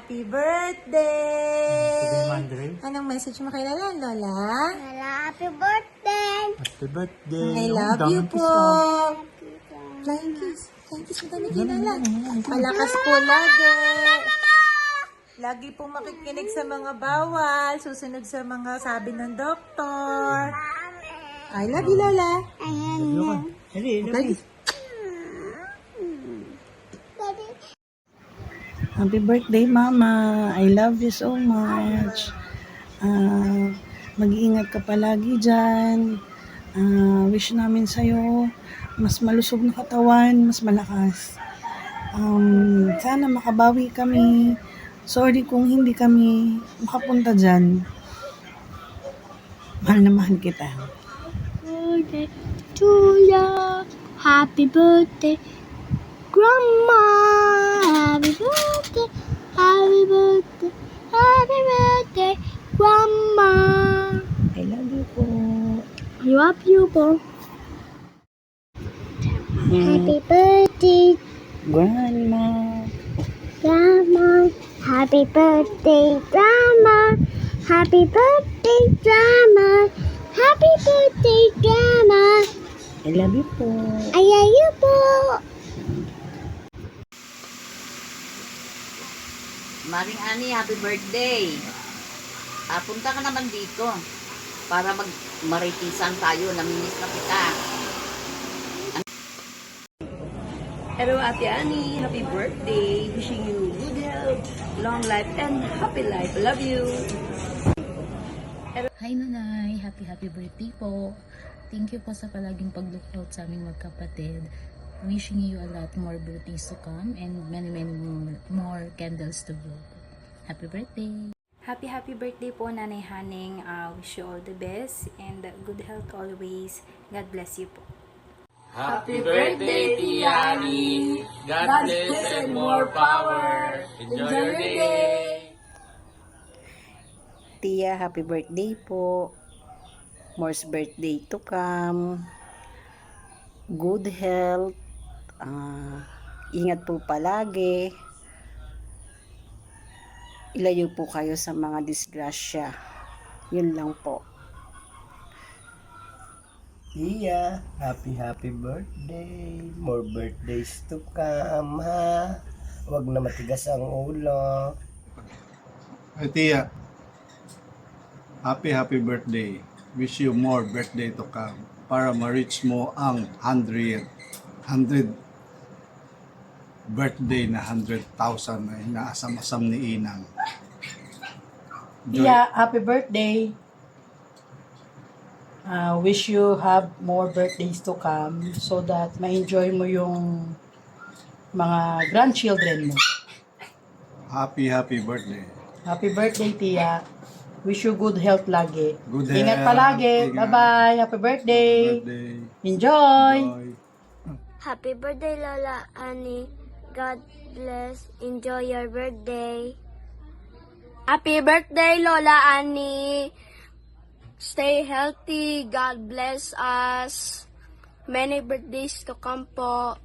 Happy birthday! Andre. Anong message mo kay Lola? Lola, happy birthday! Happy birthday. I love you po. Flying kiss. Flying kiss mo kami kay Lola. Malakas po lagi. Lagi pong makikinig sa mga bawal. Susunod sa mga sabi ng doktor. I love you, Lola. Okay. Happy birthday, Mama. I love you so much. Mag-iingat ka palagi dyan. Wish namin sa'yo mas malusog na katawan, mas malakas. Sana makabawi kami. Sorry kung hindi kami makapunta dyan. Mahal na mahal kita. Birthday to ya. Happy birthday, Grandma. Happy birthday, happy birthday, happy birthday, Grandma. I love you po. I love you po. Happy birthday, Grandma. Grandma. Happy birthday, Grandma. Happy birthday, Grandma. Happy birthday, Grandma. I love you po. I love you po. Maring Ani, happy birthday. Punta ka naman dito para maritisan tayo. Namimiss na kita. Hello, Ate Annie. Happy birthday. Wishing you good health, long life, and happy life. Love you. Hi Nanay, happy birthday po. Thank you po sa palaging pag-lookout sa aming magkapatid. Wishing you a lot more birthdays to come and many more candles to blow. Happy birthday! Happy birthday po, Nanay Haning. Wish you all the best and good health always. God bless you po. Happy birthday, Tia Annie. God bless and more power. Enjoy your day. Tia, happy birthday po. More's birthday to come. Good health. Ingat po palagi. Ilayo po kayo sa mga disgrasya. Yun lang po. Tia, happy birthday. More birthdays to come, ha? Huwag na matigas ang ulo. Hey, Tia, happy birthday. Wish you more birthday to come para ma-reach mo ang 100 birthday na 100,000 na inaasam-asam ni Inang. Tia, happy birthday. Wish you have more birthdays to come so that ma-enjoy mo yung mga grandchildren mo. Happy birthday. Happy birthday, Tia. Wish you good health lagi. Good Ingat health. palagi. Ingat. Bye-bye. Happy birthday. Birthday. Enjoy. Happy birthday, Lola Annie. God bless. Enjoy your birthday. Happy birthday, Lola Annie. Stay healthy. God bless us. Many birthdays to come po.